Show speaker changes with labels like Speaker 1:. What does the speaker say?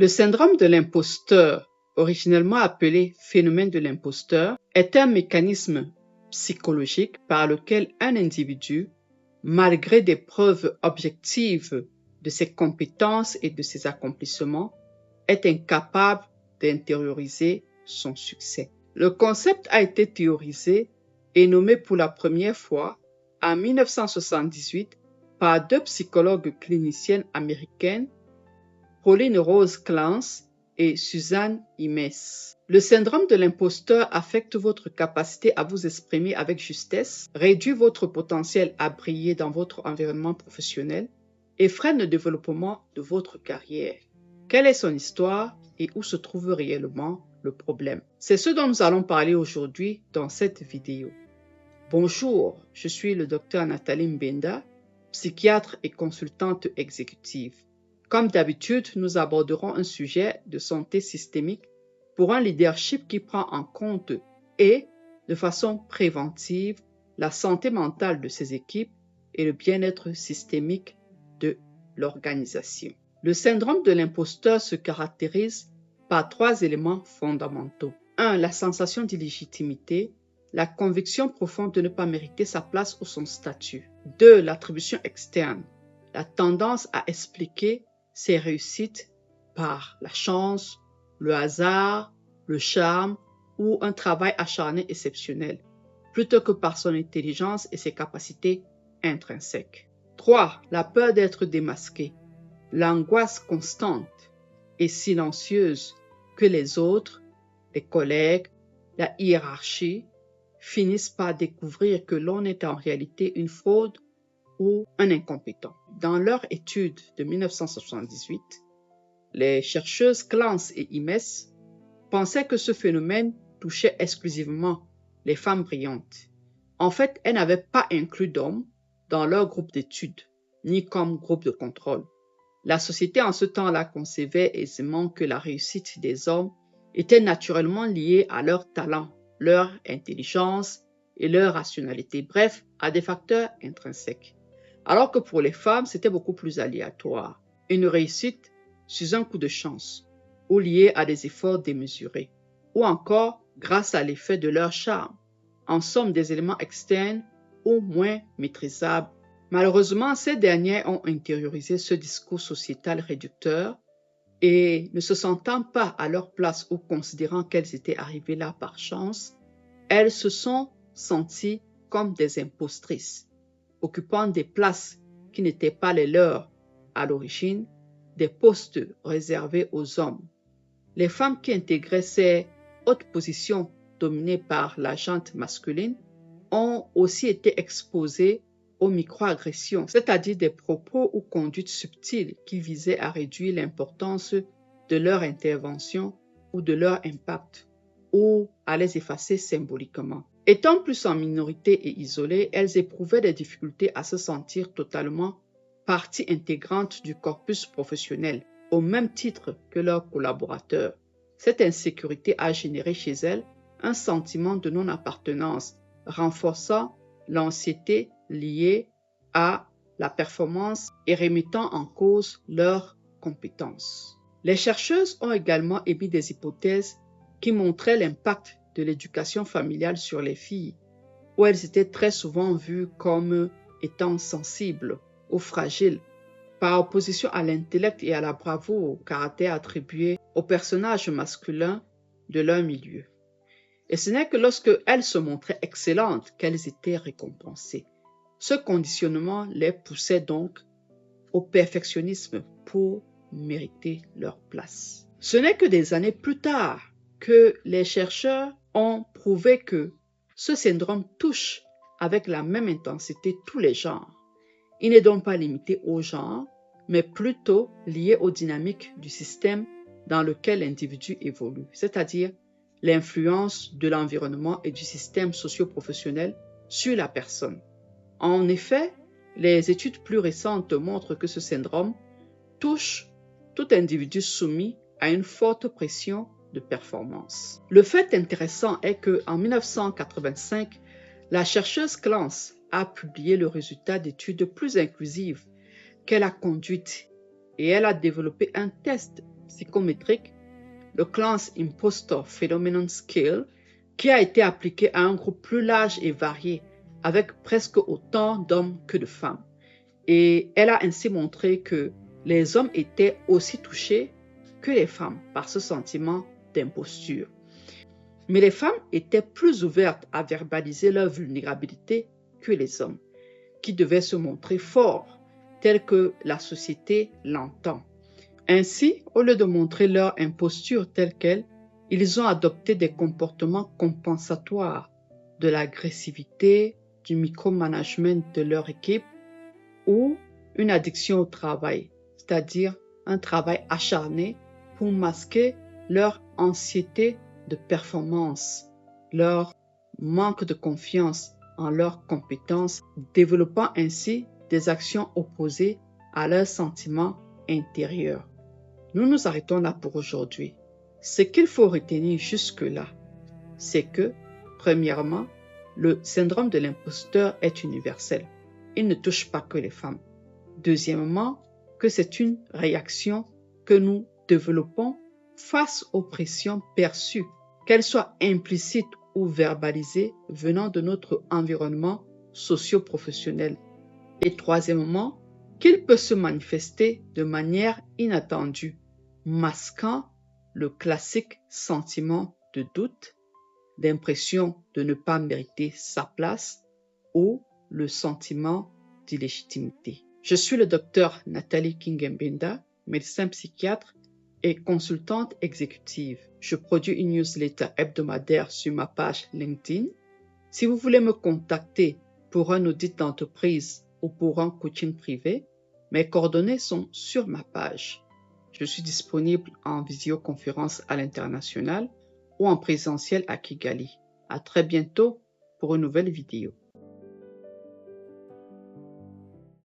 Speaker 1: Le syndrome de l'imposteur, originellement appelé phénomène de l'imposteur, est un mécanisme psychologique par lequel un individu, malgré des preuves objectives de ses compétences et de ses accomplissements, est incapable d'intérioriser son succès. Le concept a été théorisé et nommé pour la première fois en 1978 par deux psychologues cliniciennes américaines, Pauline Rose Clance et Suzanne Imes. Le syndrome de l'imposteur affecte votre capacité à vous exprimer avec justesse, réduit votre potentiel à briller dans votre environnement professionnel et freine le développement de votre carrière. Quelle est son histoire et où se trouve réellement le problème? C'est ce dont nous allons parler aujourd'hui dans cette vidéo. Bonjour, je suis le Dr Nathalie Mbenda, psychiatre et consultante exécutive. Comme d'habitude, nous aborderons un sujet de santé systémique pour un leadership qui prend en compte et, de façon préventive, la santé mentale de ses équipes et le bien-être systémique de l'organisation. Le syndrome de l'imposteur se caractérise par trois éléments fondamentaux. 1. La sensation d'illégitimité, la conviction profonde de ne pas mériter sa place ou son statut. 2. L'attribution externe, la tendance à expliquer ses réussites par la chance, le hasard, le charme ou un travail acharné exceptionnel, plutôt que par son intelligence et ses capacités intrinsèques. 3. La peur d'être démasqué, l'angoisse constante et silencieuse que les autres, les collègues, la hiérarchie finissent par découvrir que l'on est en réalité une fraude ou un incompétent. Dans leur étude de 1978, les chercheuses Clance et Imes pensaient que ce phénomène touchait exclusivement les femmes brillantes. En fait, elles n'avaient pas inclus d'hommes dans leur groupe d'études, ni comme groupe de contrôle. La société en ce temps-là concevait aisément que la réussite des hommes était naturellement liée à leur talent, leur intelligence et leur rationalité, bref, à des facteurs intrinsèques. Alors que pour les femmes, c'était beaucoup plus aléatoire. Une réussite sous un coup de chance, ou liée à des efforts démesurés, ou encore grâce à l'effet de leur charme. En somme, des éléments externes ou moins maîtrisables. Malheureusement, ces dernières ont intériorisé ce discours sociétal réducteur et ne se sentant pas à leur place ou considérant qu'elles étaient arrivées là par chance, elles se sont senties comme des impostrices, occupant des places qui n'étaient pas les leurs à l'origine, des postes réservés aux hommes. Les femmes qui intégraient ces hautes positions dominées par la gente masculine ont aussi été exposées aux microagressions, c'est-à-dire des propos ou conduites subtiles qui visaient à réduire l'importance de leur intervention ou de leur impact, ou à les effacer symboliquement. Étant plus en minorité et isolées, elles éprouvaient des difficultés à se sentir totalement partie intégrante du corpus professionnel, au même titre que leurs collaborateurs. Cette insécurité a généré chez elles un sentiment de non-appartenance, renforçant l'anxiété liée à la performance et remettant en cause leurs compétences. Les chercheuses ont également émis des hypothèses qui montraient l'impact de l'éducation familiale sur les filles, où elles étaient très souvent vues comme étant sensibles ou fragiles, par opposition à l'intellect et à la bravoure au caractère attribué aux personnages masculins de leur milieu. Et ce n'est que lorsque elles se montraient excellentes qu'elles étaient récompensées. Ce conditionnement les poussait donc au perfectionnisme pour mériter leur place. Ce n'est que des années plus tard que les chercheurs ont prouvé que ce syndrome touche avec la même intensité tous les genres. Il n'est donc pas limité au genre, mais plutôt lié aux dynamiques du système dans lequel l'individu évolue, c'est-à-dire l'influence de l'environnement et du système socio-professionnel sur la personne. En effet, les études plus récentes montrent que ce syndrome touche tout individu soumis à une forte pression de performance. Le fait intéressant est qu'en 1985, la chercheuse Clance a publié le résultat d'études plus inclusives qu'elle a conduites et elle a développé un test psychométrique, le Clans Impostor Phenomenon Scale, qui a été appliqué à un groupe plus large et varié, avec presque autant d'hommes que de femmes. Et elle a ainsi montré que les hommes étaient aussi touchés que les femmes par ce sentiment d'imposture. Mais les femmes étaient plus ouvertes à verbaliser leur vulnérabilité que les hommes, qui devaient se montrer forts, tel que la société l'entend. Ainsi, au lieu de montrer leur imposture telle qu'elle, ils ont adopté des comportements compensatoires, de l'agressivité, du micromanagement de leur équipe ou une addiction au travail, c'est-à-dire un travail acharné pour masquer leur anxiété de performance, leur manque de confiance en leurs compétences, développant ainsi des actions opposées à leurs sentiments intérieurs. Nous nous arrêtons là pour aujourd'hui. Ce qu'il faut retenir jusque-là, c'est que, premièrement, le syndrome de l'imposteur est universel. Il ne touche pas que les femmes. Deuxièmement, que c'est une réaction que nous développons face aux pressions perçues, qu'elles soient implicites ou verbalisées venant de notre environnement socio-professionnel. Et troisièmement, qu'il peut se manifester de manière inattendue, masquant le classique sentiment de doute, l'impression de ne pas mériter sa place ou le sentiment d'illégitimité. Je suis le docteur Nathalie Kingembinda, médecin psychiatre et consultante exécutive. Je produis une newsletter hebdomadaire sur ma page LinkedIn. Si vous voulez me contacter pour un audit d'entreprise ou pour un coaching privé, mes coordonnées sont sur ma page. Je suis disponible en visioconférence à l'international ou en présentiel à Kigali. À très bientôt pour une nouvelle vidéo.